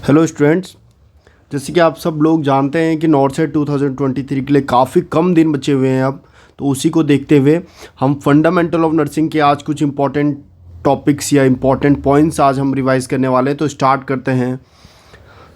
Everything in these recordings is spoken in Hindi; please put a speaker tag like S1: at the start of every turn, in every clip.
S1: हेलो स्टूडेंट्स, जैसे कि आप सब लोग जानते हैं कि नॉर्थ सेट 2023 के लिए काफ़ी कम दिन बचे हुए हैं अब। तो उसी को देखते हुए हम फंडामेंटल ऑफ नर्सिंग के आज कुछ इंपॉर्टेंट टॉपिक्स या इंपॉर्टेंट पॉइंट्स आज हम रिवाइज़ करने वाले हैं। तो स्टार्ट करते हैं।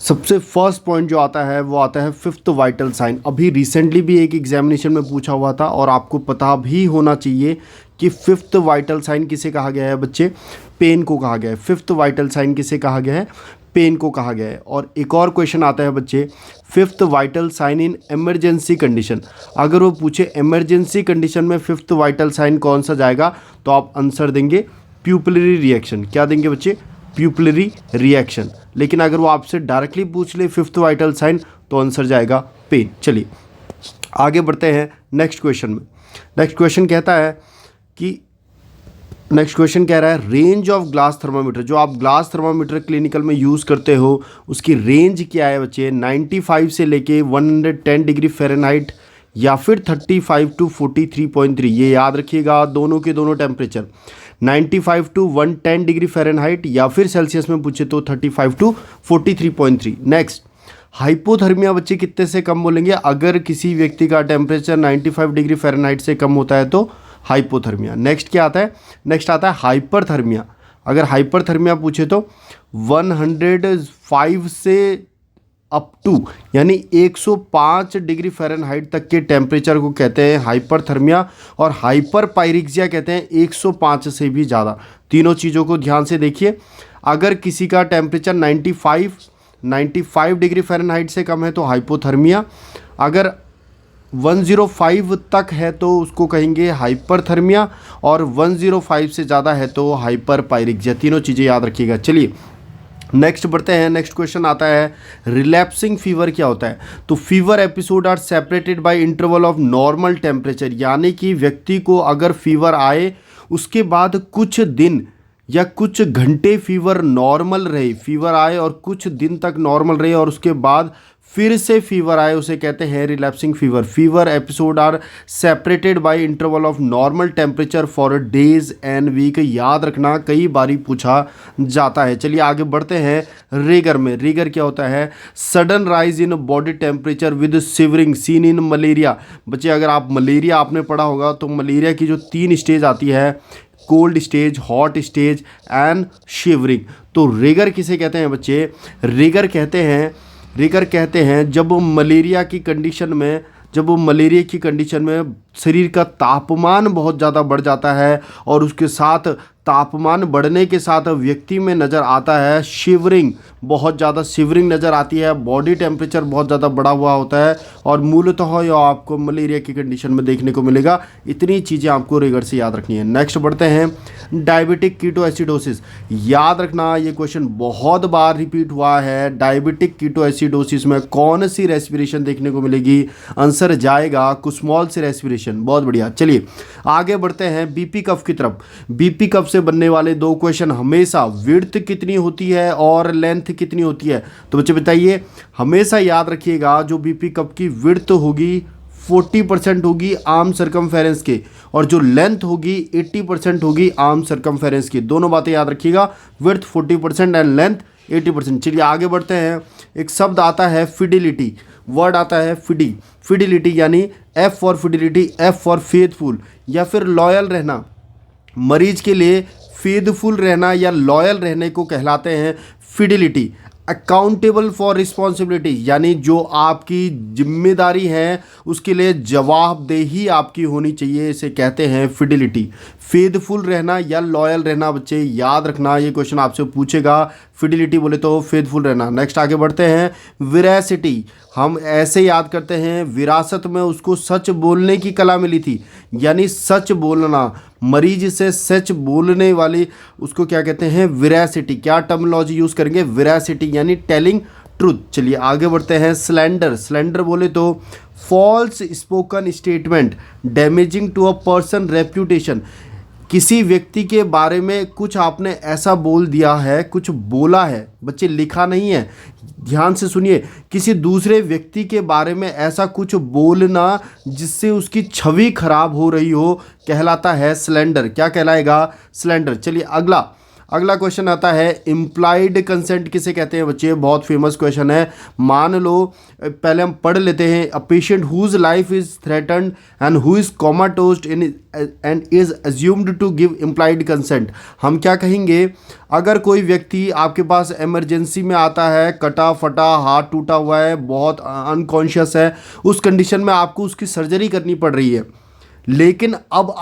S1: सबसे फर्स्ट पॉइंट जो आता है वो आता है फिफ्थ वाइटल साइन। अभी रिसेंटली भी एक एग्जामिनेशन में पूछा हुआ था और आपको पता भी होना चाहिए कि फिफ्थ वाइटल साइन किसे कहा गया है बच्चे। पेन को कहा गया है। फिफ्थ वाइटल साइन किसे कहा गया है? पेन को कहा गया है। और एक और क्वेश्चन आता है बच्चे, fifth vital sign in emergency condition. अगर वो पूछे इमरजेंसी कंडीशन में फिफ्थ वाइटल साइन कौन सा जाएगा, तो आप आंसर देंगे प्यूपिलरी रिएक्शन। क्या देंगे बच्चे? Pupillary reaction. लेकिन अगर वो आपसे डायरेक्टली पूछ ले फिफ्थ वाइटल साइन, तो आंसर जाएगा पेन। चलिए आगे बढ़ते हैं नेक्स्ट क्वेश्चन में। नेक्स्ट क्वेश्चन कह रहा है रेंज ऑफ ग्लास थर्मामीटर। जो आप ग्लास थर्मामीटर क्लिनिकल में यूज़ करते हो उसकी रेंज क्या है बच्चे? 95 से लेके 110 डिग्री फ़ारेनहाइट या फिर 35 टू 43.3। ये याद रखिएगा, दोनों के दोनों टेम्परेचर 95 टू 110 डिग्री फ़ारेनहाइट या फिर सेल्सियस में पूछे तो 35 टू 43.3। नेक्स्ट, हाइपोथर्मिया बच्चे कितने से कम बोलेंगे? अगर किसी व्यक्ति का टेम्परेचर 95 डिग्री फ़ारेनहाइट से कम होता है तो हाइपोथर्मिया। नेक्स्ट क्या आता है? नेक्स्ट आता है हाइपरथर्मिया। अगर हाइपरथर्मिया पूछे तो 105 से अप टू यानी 105 डिग्री फ़ारेनहाइट तक के टेम्परेचर को कहते हैं हाइपरथर्मिया। और हाइपर पायरिक्सिया कहते हैं 105 से भी ज़्यादा। तीनों चीज़ों को ध्यान से देखिए। अगर किसी का टेम्परेचर 95 डिग्री फ़ारेनहाइट से कम है तो हाइपोथर्मिया। अगर 105 तक है तो उसको कहेंगे हाइपरथर्मिया, और 105 से ज़्यादा है तो हाइपर पायरिक्सिया। तीनों चीज़ें याद रखिएगा। चलिए नेक्स्ट बढ़ते हैं। नेक्स्ट क्वेश्चन आता है रिलैप्सिंग फीवर क्या होता है? तो fever episode are separated by interval of normal temperature. यानी कि व्यक्ति को अगर फीवर आए उसके बाद कुछ दिन या कुछ घंटे फीवर नॉर्मल रहे, फीवर आए और कुछ दिन तक नॉर्मल रहे और उसके बाद फिर से फीवर आए, उसे कहते हैं relapsing fever. Fever episode are separated by interval of normal temperature for days and week. याद रखना, कई बारी पूछा जाता है। चलिए आगे बढ़ते हैं रिगर में। रिगर क्या होता है? Sudden rise in body temperature with shivering seen in malaria. बच्चे अगर आप मलेरिया आपने पढ़ा होगा तो मलेरिया की जो 3 स्टेज आती है, cold stage, hot stage and shivering. तो रिगर किसे कहते हैं बच्चे? रिगर कहते हैं जब मलेरिया की कंडीशन में शरीर का तापमान बहुत ज़्यादा बढ़ जाता है और उसके साथ तापमान बढ़ने के साथ व्यक्ति में नज़र आता है शिवरिंग। बहुत ज़्यादा शिवरिंग नज़र आती है, बॉडी टेम्परेचर बहुत ज़्यादा बढ़ा हुआ होता है और मूलतः यह आपको मलेरिया की कंडीशन में देखने को मिलेगा। इतनी चीज़ें आपको रिगर से याद रखनी है। नेक्स्ट बढ़ते हैं डायबिटिक कीटोएसिडोसिस। याद रखना, ये क्वेश्चन बहुत बार रिपीट हुआ है। डायबिटिक कीटोएसिडोसिस में कौन सी रेस्पिरेशन देखने को मिलेगी? आंसर जाएगा कुस्मॉल से रेस्पिरेशन। बहुत बढ़िया। चलिए आगे बढ़ते हैं बीपी कफ की तरफ। बीपी कफ से बनने वाले 2 क्वेश्चन हमेशा विड्थ कितनी होती है और लेंथ कितनी होती है। तो बच्चे बताइए, हमेशा याद रखिएगा जो बीपी कप की विड्थ होगी 40% होगी आर्म सरकमफेरेंस के, और जो लेंथ होगी 80% होगी आर्म सरकमफेरेंस की। दोनों बातें याद रखिएगा, विड्थ 40% एंड लेंथ 80%। चलिए आगे बढ़ते हैं। एक शब्द आता है फिडिलिटी, वर्ड आता है फिडिलिटी यानी F for fidelity, F for faithful या फिर लॉयल रहना। मरीज के लिए फेथफुल रहना या लॉयल रहने को कहलाते हैं फिडिलिटी। अकाउंटेबल फॉर रिस्पॉन्सिबिलिटी यानी जो आपकी जिम्मेदारी है उसके लिए जवाबदेही आपकी होनी चाहिए, इसे कहते हैं फिडिलिटी। फेथफुल रहना या लॉयल रहना बच्चे याद रखना, ये क्वेश्चन आपसे पूछेगा। फिडिलिटी बोले तो फेथफुल रहना। नेक्स्ट आगे बढ़ते हैं विरासिटी। हम ऐसे याद करते हैं, विरासत में उसको सच बोलने की कला मिली थी, यानी सच बोलना। मरीज से सच बोलने वाली उसको क्या कहते हैं? विरासिटी। क्या टर्मिनोलॉजी यूज़ करेंगे? विरासिटी यानी टेलिंग ट्रूथ। चलिए आगे बढ़ते हैं स्लैंडर बोले तो false spoken statement damaging to a person reputation. किसी व्यक्ति के बारे में कुछ आपने ऐसा बोल दिया है, कुछ बोला है बच्चे, लिखा नहीं है, ध्यान से सुनिए। किसी दूसरे व्यक्ति के बारे में ऐसा कुछ बोलना जिससे उसकी छवि खराब हो रही हो कहलाता है स्लैंडर। क्या कहलाएगा? स्लैंडर। चलिए अगला क्वेश्चन आता है इम्प्लाइड कंसेंट किसे कहते हैं बच्चे, बहुत फेमस क्वेश्चन है। मान लो पहले हम पढ़ लेते हैं, a patient whose life is threatened and who is comatose in and is assumed to give implied consent. हम क्या कहेंगे, अगर कोई व्यक्ति आपके पास इमरजेंसी में आता है, कटा फटा हाथ टूटा हुआ है, बहुत अनकॉन्शियस है, उस कंडीशन में आपको उसकी सर्जरी करनी पड़ रही है, लेकिन अब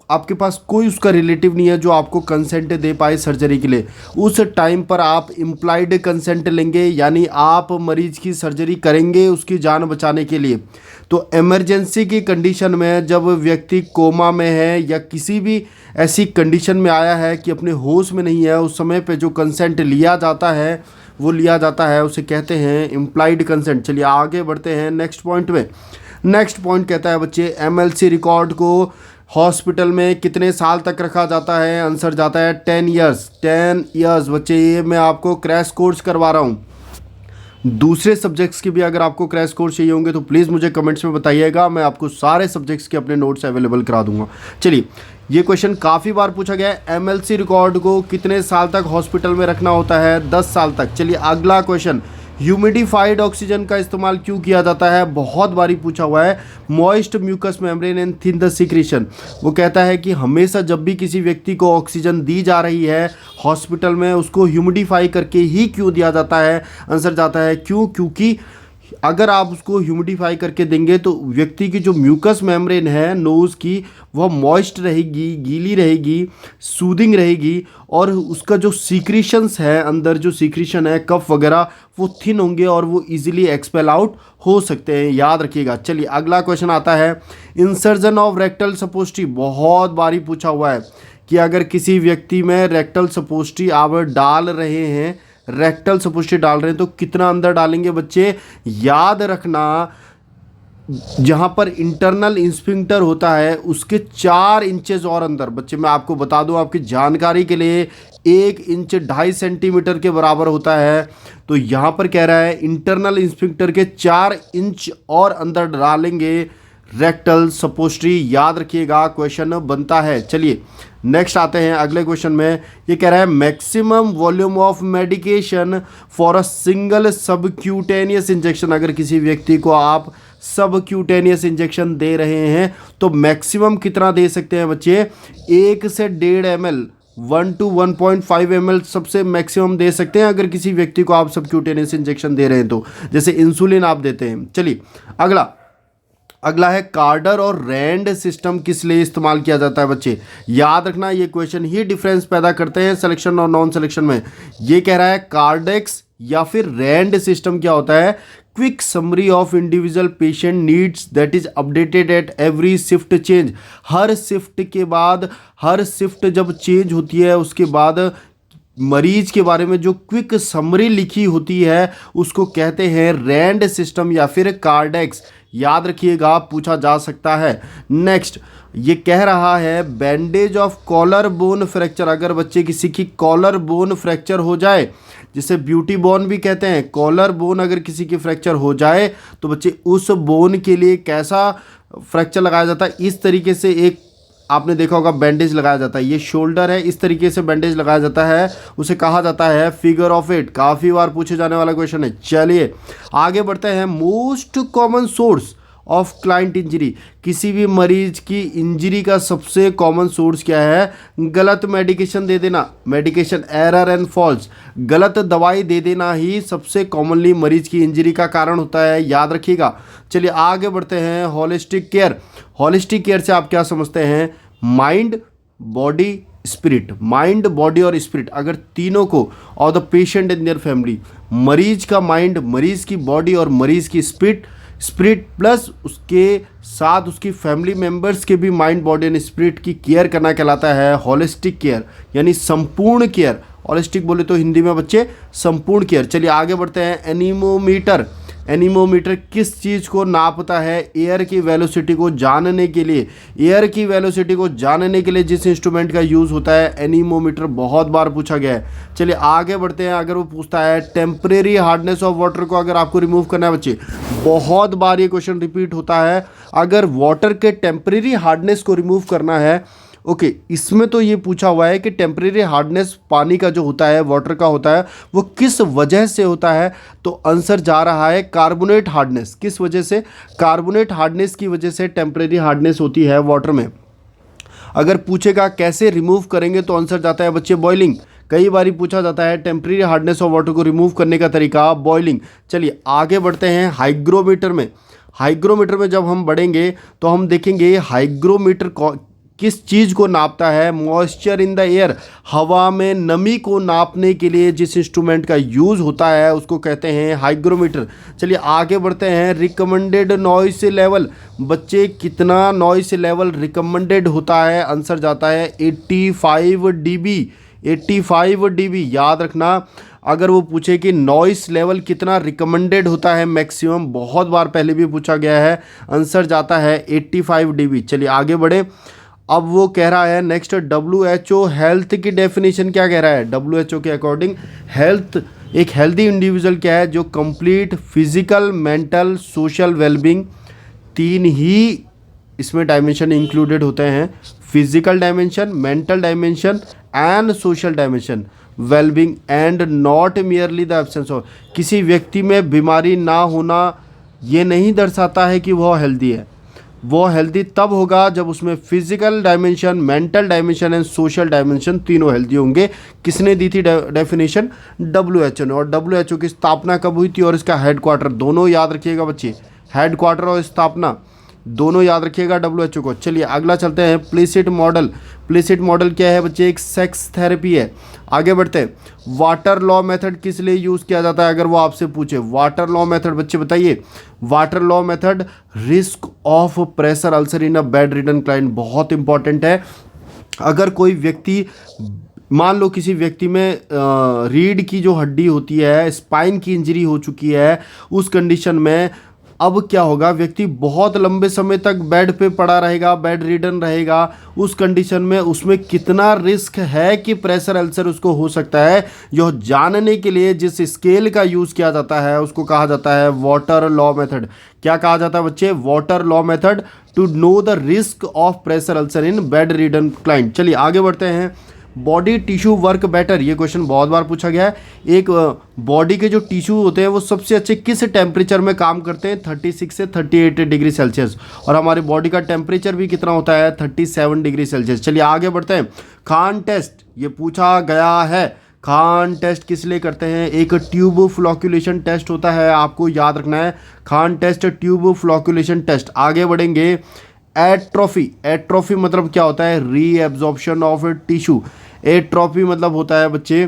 S1: आपके पास कोई उसका रिलेटिव नहीं है जो आपको कंसेंट दे पाए सर्जरी के लिए, उस टाइम पर आप इम्प्लाइड कंसेंट लेंगे, यानी आप मरीज की सर्जरी करेंगे उसकी जान बचाने के लिए। तो इमरजेंसी की कंडीशन में जब व्यक्ति कोमा में है या किसी भी ऐसी कंडीशन में आया है कि अपने होश में नहीं है, उस समय पे जो कंसेंट लिया जाता है वो लिया जाता है, उसे कहते हैं इम्प्लाइड कंसेंट। चलिए आगे बढ़ते हैं नेक्स्ट पॉइंट में। नेक्स्ट पॉइंट कहता है बच्चे एमएलसी रिकॉर्ड को हॉस्पिटल में कितने साल तक रखा जाता है। आंसर जाता है 10 ईयर्स। 10 ईयर्स बच्चे, ये मैं आपको क्रैश कोर्स करवा रहा हूँ। दूसरे सब्जेक्ट्स के भी अगर आपको क्रैश कोर्स चाहिए होंगे तो प्लीज़ मुझे कमेंट्स में बताइएगा, मैं आपको सारे सब्जेक्ट्स के अपने नोट्स अवेलेबल करा दूंगा। चलिए, ये क्वेश्चन काफ़ी बार पूछा गया है, एमएलसी रिकॉर्ड को कितने साल तक हॉस्पिटल में रखना होता है। 10 साल तक। चलिए अगला क्वेश्चन, ह्यूमिडिफाइड ऑक्सीजन का इस्तेमाल क्यों किया जाता है, बहुत बारी पूछा हुआ है। Moist mucus membrane and thin the secretion, वो कहता है कि हमेशा जब भी किसी व्यक्ति को ऑक्सीजन दी जा रही है हॉस्पिटल में, उसको ह्यूमिडिफाई करके ही क्यों दिया जाता है। आंसर जाता है क्योंकि अगर आप उसको ह्यूमिडिफाई करके देंगे तो व्यक्ति की जो म्यूकस मेम्ब्रेन है नोज़ की, वह मॉइस्ट रहेगी, गीली रहेगी, सूदिंग रहेगी, और उसका जो सीक्रीशंस है, अंदर जो सीक्रीशन है कफ वगैरह, वो थिन होंगे और वो इजीली एक्सपेल आउट हो सकते हैं, याद रखिएगा। चलिए अगला क्वेश्चन आता है, इंसर्जन ऑफ रेक्टल सपोस्ट्री, बहुत बारी पूछा हुआ है कि अगर किसी व्यक्ति में रेक्टल सपोस्ट्री आप डाल रहे हैं, रेक्टल सपोस्ट्री डाल रहे हैं तो कितना अंदर डालेंगे बच्चे। याद रखना, जहां पर इंटरनल इंस्फिंक्टर होता है उसके 4 इंचेस और अंदर, बच्चे मैं आपको बता दूं आपकी जानकारी के लिए, 1 इंच 2.5 सेंटीमीटर के बराबर होता है। तो यहाँ पर कह रहा है इंटरनल इंस्फिंक्टर के 4 इंच और अंदर डालेंगे रेक्टल सपोस्ट्री, याद रखिएगा, क्वेश्चन बनता है। चलिए नेक्स्ट आते हैं अगले क्वेश्चन में। ये कह रहा है maximum volume of medication for a single subcutaneous injection, अगर किसी व्यक्ति को आप सबक्यूटेनियस इंजेक्शन दे रहे हैं तो मैक्सिमम कितना दे सकते हैं बच्चे, 1 से 1.5 ml, 1 to 1.5 ml सबसे मैक्सिमम दे सकते हैं अगर किसी व्यक्ति को आप सबक्यूटेनियस इंजेक्शन दे रहे हैं तो, जैसे इंसुलिन आप देते हैं। चलिए अगला है कार्डर और रैंड सिस्टम किस लिए इस्तेमाल किया जाता है बच्चे। याद रखना, ये क्वेश्चन ही डिफरेंस पैदा करते हैं सिलेक्शन और नॉन सिलेक्शन में। ये कह रहा है कार्डेक्स या फिर रैंड सिस्टम क्या होता है, quick summary of individual patient needs that is updated at every shift change. Her shift के बाद, हर शिफ्ट जब चेंज होती है उसके बाद मरीज के बारे में जो क्विक समरी लिखी होती है उसको कहते हैं रैंड सिस्टम या फिर कार्डेक्स, याद रखिएगा, पूछा जा सकता है। नेक्स्ट ये कह रहा है bandage of collar bone fracture, अगर बच्चे किसी की कॉलर बोन फ्रैक्चर हो जाए, जिसे ब्यूटी बोन भी कहते हैं, कॉलर बोन अगर किसी की फ्रैक्चर हो जाए तो बच्चे उस बोन के लिए कैसा फ्रैक्चर लगाया जाता है, इस तरीके से एक आपने देखा होगा बैंडेज लगाया जाता है, ये शोल्डर है, इस तरीके से बैंडेज लगाया जाता है, उसे कहा जाता है फिगर ऑफ 8। काफ़ी बार पूछे जाने वाला क्वेश्चन है। चलिए आगे बढ़ते हैं। Most common source of client injury, किसी भी मरीज की इंजरी का सबसे कॉमन सोर्स क्या है, गलत मेडिकेशन दे देना, मेडिकेशन एरर एंड फॉल्स, गलत दवाई दे देना ही सबसे कॉमनली मरीज की इंजरी का कारण होता है, याद रखिएगा। चलिए आगे बढ़ते हैं। होलिस्टिक केयर, होलिस्टिक केयर से आप क्या समझते हैं, mind body spirit, mind body और स्पिरिट, अगर तीनों को और the patient in their family, मरीज का माइंड, मरीज की बॉडी और मरीज की स्पिरिट प्लस उसके साथ उसकी फैमिली मेंबर्स के भी माइंड बॉडी एंड स्पिरिट की केयर करना कहलाता है होलिस्टिक केयर, यानी संपूर्ण केयर। होलिस्टिक बोले तो हिंदी में बच्चे संपूर्ण केयर। चलिए आगे बढ़ते हैं। एनीमोमीटर, एनीमोमीटर किस चीज़ को नापता है, एयर की वेलोसिटी को जानने के लिए, एयर की वेलोसिटी को जानने के लिए जिस इंस्ट्रूमेंट का यूज़ होता है एनीमोमीटर, बहुत बार पूछा गया है। चलिए आगे बढ़ते हैं। अगर वो पूछता है टेम्परेरी हार्डनेस ऑफ वाटर को अगर आपको रिमूव करना है बच्चे, बहुत बार ये क्वेश्चन रिपीट होता है, अगर वाटर के टेम्परेरी हार्डनेस को रिमूव करना है ओके, इसमें तो ये पूछा हुआ है कि टेम्परेरी हार्डनेस पानी का जो होता है, वाटर का होता है, वो किस वजह से होता है। तो आंसर जा रहा है कार्बोनेट हार्डनेस। किस वजह से? कार्बोनेट हार्डनेस की वजह से टेम्परेरी हार्डनेस होती है वाटर में। अगर पूछेगा कैसे रिमूव करेंगे तो आंसर जाता है बच्चे बॉइलिंग। कई बार पूछा जाता है टेम्परेरी हार्डनेस ऑफ वाटर को रिमूव करने का तरीका बॉइलिंग। चलिए आगे बढ़ते हैं हाइग्रोमीटर में। हाइग्रोमीटर में जब हम बढ़ेंगे तो हम देखेंगे हाइग्रोमीटर किस चीज़ को नापता है? मॉइस्चर इन द एयर, हवा में नमी को नापने के लिए जिस इंस्ट्रूमेंट का यूज़ होता है उसको कहते हैं हाइग्रोमीटर। चलिए आगे बढ़ते हैं। रिकमेंडेड नॉइस लेवल, बच्चे कितना नॉइस लेवल रिकमेंडेड होता है? आंसर जाता है 85 dB। 85 dB याद रखना। अगर वो पूछे कि नॉइस लेवल कितना रिकमेंडेड होता है मैक्सिमम, बहुत बार पहले भी पूछा गया है, आंसर जाता है 85 dB। चलिए आगे बढ़े। अब वो कह रहा है नेक्स्ट, WHO हेल्थ की डेफिनेशन क्या कह रहा है? WHO के अकॉर्डिंग हेल्थ, एक हेल्दी इंडिविजुअल क्या है? जो complete physical, mental, social wellbeing, तीन ही इसमें डायमेंशन इंक्लूडेड होते हैं। Physical dimension, mental dimension and social dimension, wellbeing and not merely the absence of. किसी व्यक्ति में बीमारी ना होना ये नहीं दर्शाता है कि वह हेल्दी है। वो हेल्दी तब होगा जब उसमें physical dimension, mental dimension and social dimension तीनों हेल्दी होंगे। किसने दी थी डेफिनेशन? WHO ने। और WHO की स्थापना कब हुई थी और इसका हेडक्वार्टर, दोनों याद रखिएगा बच्चे, हेडक्वार्टर और स्थापना दोनों याद रखिएगा WHO को। चलिए अगला चलते हैं, प्लेसिड मॉडल। प्लेसिड मॉडल क्या है बच्चे? एक सेक्स थेरेपी है। आगे बढ़ते हैं। वाटर लॉ मेथड किस लिए यूज़ किया जाता है? अगर वो आपसे पूछे वाटर लॉ मेथड, बच्चे बताइए। Water law method, risk of pressure ulcer in a bed ridden client, बहुत इंपॉर्टेंट है। अगर कोई व्यक्ति, मान लो किसी व्यक्ति में रीढ़ की जो हड्डी होती है, स्पाइन की इंजरी हो चुकी है, उस कंडीशन में अब क्या होगा? व्यक्ति बहुत लंबे समय तक बेड पे पड़ा रहेगा, बेड रिडन रहेगा। उस कंडीशन में उसमें कितना रिस्क है कि प्रेशर अल्सर उसको हो सकता है, यह जानने के लिए जिस स्केल का यूज़ किया जाता है उसको कहा जाता है वाटर लॉ मेथड। क्या कहा जाता है बच्चे? Waterlow method, to know the risk of pressure ulcer in bedridden client. चलिए आगे बढ़ते हैं। बॉडी टिश्यू वर्क बेटर, ये क्वेश्चन बहुत बार पूछा गया है। एक बॉडी के जो टिश्यू होते हैं वो सबसे अच्छे किस टेम्परेचर में काम करते हैं? 36 से 38 डिग्री सेल्सियस। और हमारी बॉडी का टेम्परेचर भी कितना होता है? 37 डिग्री सेल्सियस। चलिए आगे बढ़ते हैं। खान टेस्ट, ये पूछा गया है। खान टेस्ट किस लिए करते हैं? एक ट्यूब फ्लोक्यूलेशन टेस्ट होता है, आपको याद रखना है। Kahn test, tube flocculation test. आगे बढ़ेंगे। एट्रोफी, एट्रोफी मतलब क्या होता है? Reabsorption of tissue. एट्रोफी मतलब होता है बच्चे,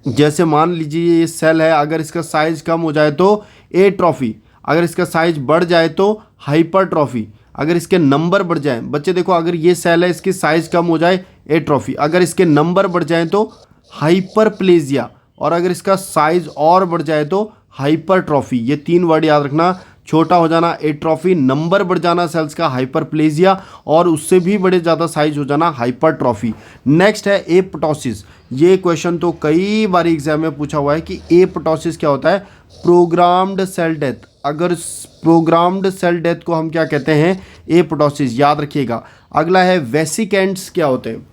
S1: जैसे मान लीजिए ये सेल है, अगर इसका साइज कम हो जाए तो एट्रोफी, अगर इसका साइज बढ़ जाए तो हाइपरट्रॉफी, अगर इसके नंबर बढ़ जाए। बच्चे देखो, अगर ये सेल है, इसकी साइज कम हो जाए एट्रोफी, अगर इसके नंबर बढ़ जाए तो हाइपरप्लेजिया, और अगर इसका साइज और बढ़ जाए तो हाइपरट्रॉफी। ये तीन वर्ड याद रखना। छोटा हो जाना एट्रोफी, नंबर बढ़ जाना सेल्स का हाइपरप्लेजिया, और उससे भी बड़े ज़्यादा साइज हो जाना हाइपरट्रॉफी। नेक्स्ट है एपोप्टोसिस। ये क्वेश्चन तो कई बार एग्जाम में पूछा हुआ है कि एपोप्टोसिस क्या होता है? Programmed cell death. अगर प्रोग्राम्ड सेल डेथ को हम क्या कहते हैं? एपोप्टोसिस, याद रखिएगा। अगला है वेसिकेंट्स क्या होते हैं?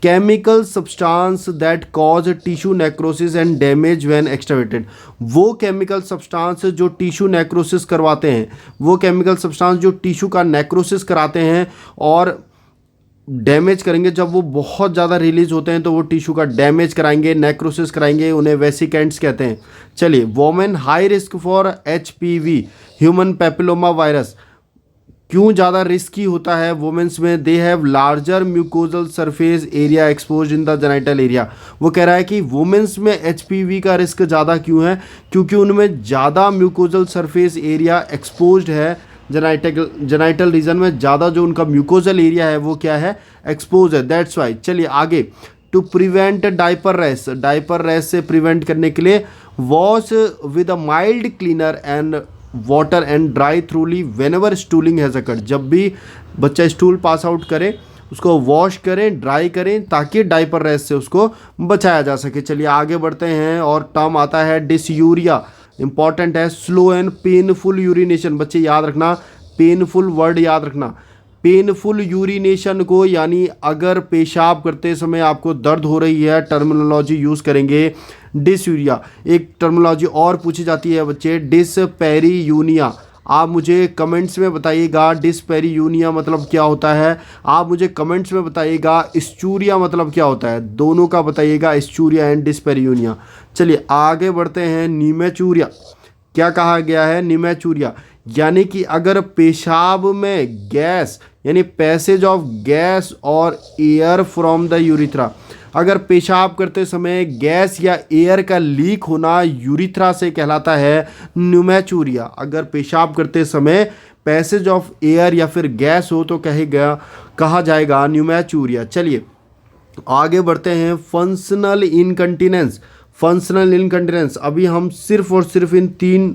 S1: Chemical substance that cause tissue necrosis and damage when extravasated. वो केमिकल सब्सटेंस जो टिश्यू नेक्रोसिस करवाते हैं, वो केमिकल सब्सटेंस जो टिश्यू का नेक्रोसिस कराते हैं और डैमेज करेंगे, जब वो बहुत ज़्यादा रिलीज होते हैं तो वो टिश्यू का डैमेज कराएंगे, नेक्रोसिस कराएंगे, उन्हें वेसिकेंट्स कहते हैं। चलिए, women high risk for HPV, human papilloma virus, क्यों ज़्यादा रिस्की होता है वुमेन्स में? They have larger mucosal surface area expose in the genital area. वो कह रहा है कि वुमेन्स में HPV का रिस्क ज़्यादा क्यों है? क्योंकि उनमें ज़्यादा म्यूकोजल सरफेस एरिया एक्सपोज्ड है, जेनाइटल रीजन में ज़्यादा जो उनका म्यूकोजल एरिया है वो क्या है? एक्सपोज है, दैट्स वाई। चलिए आगे। To prevent diaper rash, diaper rash से प्रिवेंट करने के लिए wash with a mild cleaner and water and dry thoroughly whenever stooling has occurred. जब भी बच्चा स्टूल पास आउट करे उसको वॉश करें, ड्राई करें, ताकि डाइपर रैश से उसको बचाया जा सके। चलिए आगे बढ़ते हैं, और टर्म आता है डिसयूरिया, इंपॉर्टेंट है। स्लो एंड पेनफुल यूरिनेशन, बच्चे याद रखना, पेनफुल वर्ड याद रखना। पेनफुल यूरिनेशन को, यानी अगर पेशाब करते समय आपको दर्द हो रही है, टर्मिनोलॉजी यूज़ करेंगे डिसयूरिया। एक टर्मिनोलॉजी और पूछी जाती है बच्चे, डिस्पेरियूनिया। आप मुझे कमेंट्स में बताइएगा डिस्पेरियूनिया मतलब क्या होता है। आप मुझे कमेंट्स में बताइएगा स्चूरिया मतलब क्या होता है। दोनों का बताइएगा, स्चूरिया एंड डिस्पेरियूनिया। चलिए आगे बढ़ते हैं। नीमेचूरिया, क्या कहा गया है? नीमेचूरिया यानी कि अगर पेशाब में गैस, यानी पैसेज ऑफ गैस और एयर फ्रॉम द यूरिथ्रा, अगर पेशाब करते समय गैस या एयर का लीक होना यूरिथ्रा से कहलाता है न्यूमेचूरिया। अगर पेशाब करते समय पैसेज ऑफ एयर या फिर गैस हो तो कहा जाएगा न्यूमेचूरिया। चलिए आगे बढ़ते हैं। Functional incontinence. फंक्शनल इनकंटिनेंस, अभी हम सिर्फ और सिर्फ इन 3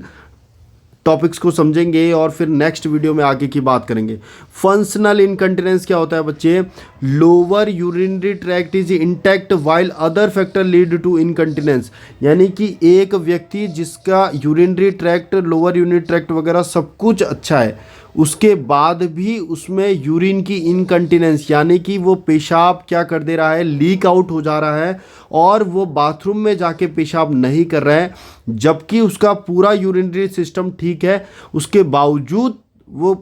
S1: टॉपिक्स को समझेंगे और फिर नेक्स्ट वीडियो में आगे की बात करेंगे। फंक्शनल इनकंटिनेंस क्या होता है बच्चे? Lower urinary tract is intact while other factor lead to incontinence, यानी कि एक व्यक्ति जिसका urinary tract, lower urinary tract वगैरह सब कुछ अच्छा है, उसके बाद भी उसमें यूरिन की इनकंटिनेंस, यानी कि वो पेशाब क्या कर दे रहा है, लीक आउट हो जा रहा है और वो बाथरूम में जाके पेशाब नहीं कर रहा है, जबकि उसका पूरा यूरिनरी सिस्टम ठीक है, उसके बावजूद वो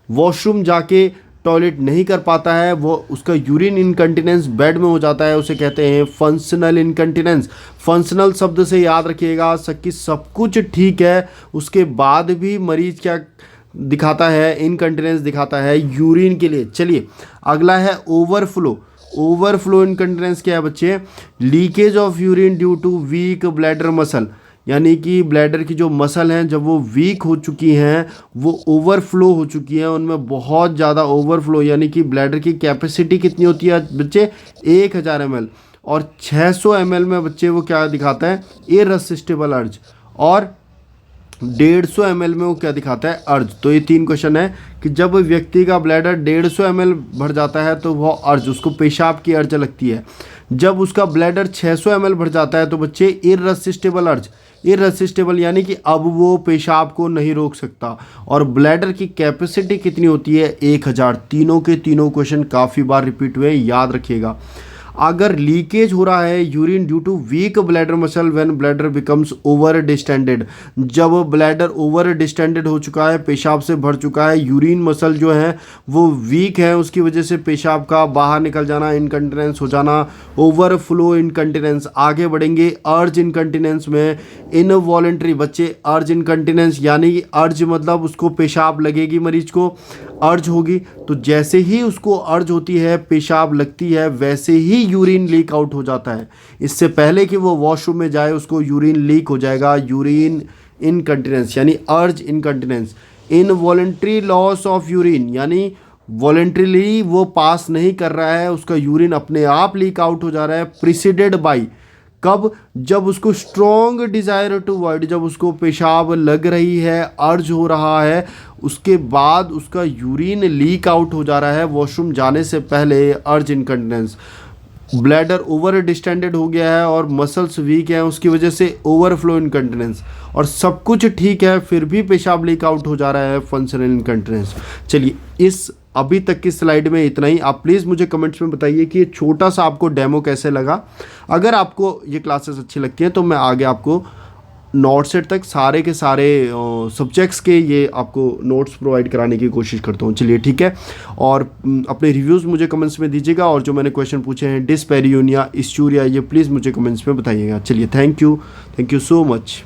S1: वॉशरूम जाके टॉयलेट नहीं कर पाता है, वो उसका यूरिन इनकंटिनेंस बेड में हो जाता है, उसे कहते हैं फंक्शनल इनकंटिनेंस। फंक्शनल शब्द से याद रखिएगा कि सब कुछ ठीक है, उसके बाद भी मरीज क्या दिखाता है, इनकंटिनेंस दिखाता है यूरिन के लिए। चलिए अगला है ओवरफ्लो। ओवरफ्लो इनकंटिनेंस क्या है बच्चे? Leakage of urine due to weak bladder muscle, यानी कि ब्लैडर की जो मसल हैं जब वो वीक हो चुकी हैं, वो ओवरफ्लो हो चुकी हैं, उनमेन बहुत ज़्यादा ओवरफ्लो, यानी कि ब्लैडर की कैपेसिटी कितनी होती है बच्चे? 1000 ml, और 600 ml में बच्चे वो क्या दिखाता है? इररेसिस्टिबल अर्ज, और 150 ml में वो क्या दिखाता है? अर्ज। तो ये 3 क्वेश्चन है कि जब व्यक्ति का ब्लैडर 150 ml भर जाता है तो वो अर्ज, उसको पेशाब की अर्ज लगती है। जब उसका ब्लैडर 600 ml भर जाता है तो बच्चे इररेसिस्टिबल अर्ज। इररेसिस्टिबल यानी कि अब वो पेशाब को नहीं रोक सकता। और ब्लैडर की कैपेसिटी कितनी होती है? 1000। तीनों के तीनों क्वेश्चन काफ़ी बार रिपीट हुए, याद रखिएगा। अगर लीकेज हो रहा है urine due to weak bladder muscle when bladder becomes over distended, जब ब्लैडर ओवर डिस्टेंडेड हो चुका है, पेशाब से भर चुका है, यूरिन मसल जो है वो वीक है, उसकी वजह से पेशाब का बाहर निकल जाना, इनकंटिनेंस हो जाना, ओवरफ्लो इनकंटिनेंस। आगे बढ़ेंगे अर्ज इनकंटिनेंस में। इनवॉलेंट्री बच्चे, अर्ज इनकंटिनेंस यानी कि अर्ज मतलब उसको पेशाब लगेगी, मरीज को अर्ज होगी, तो जैसे ही उसको अर्ज होती है, पेशाब लगती है, वैसे ही यूरिन लीक आउट हो जाता है। इससे पहले कि वो वॉशरूम में जाए उसको यूरिन लीक हो जाएगा। यूरिन इनकंटिनेंस यानी अर्ज incontinence. Involuntary loss of urine यानी वॉलेंट्रीली वो पास नहीं कर रहा है, उसका यूरिन अपने आप लीक आउट हो जा रहा है। प्रिसीडेड बाई, कब? जब उसको स्ट्रॉन्ग डिज़ायर टू वॉइड, जब उसको पेशाब लग रही है, अर्ज हो रहा है, उसके बाद उसका यूरिन लीक आउट हो जा रहा है वॉशरूम जाने से पहले, अर्ज इनकंटिनेंस। ब्लैडर ओवर डिस्टेंडेड हो गया है और मसल्स वीक हैं, उसकी वजह से ओवरफ्लो इनकंटिनेंस। और सब कुछ ठीक है फिर भी पेशाब लीक आउट हो जा रहा है, फंक्शनल इनकंटिनेंस। चलिए इस अभी तक की स्लाइड में इतना ही। आप प्लीज़ मुझे कमेंट्स में बताइए कि ये छोटा सा आपको डेमो कैसे लगा। अगर आपको ये क्लासेस अच्छी लगती हैं तो मैं आगे आपको नोट सेट तक सारे के सारे सब्जेक्ट्स के ये आपको नोट्स प्रोवाइड कराने की कोशिश करता हूँ। चलिए ठीक है, और अपने रिव्यूज़ मुझे कमेंट्स में दीजिएगा, और जो मैंने क्वेश्चन पूछे हैं डिस्पेरियूनिया, स्चूरिया, ये प्लीज़ मुझे कमेंट्स में बताइएगा। चलिए थैंक यू सो मच।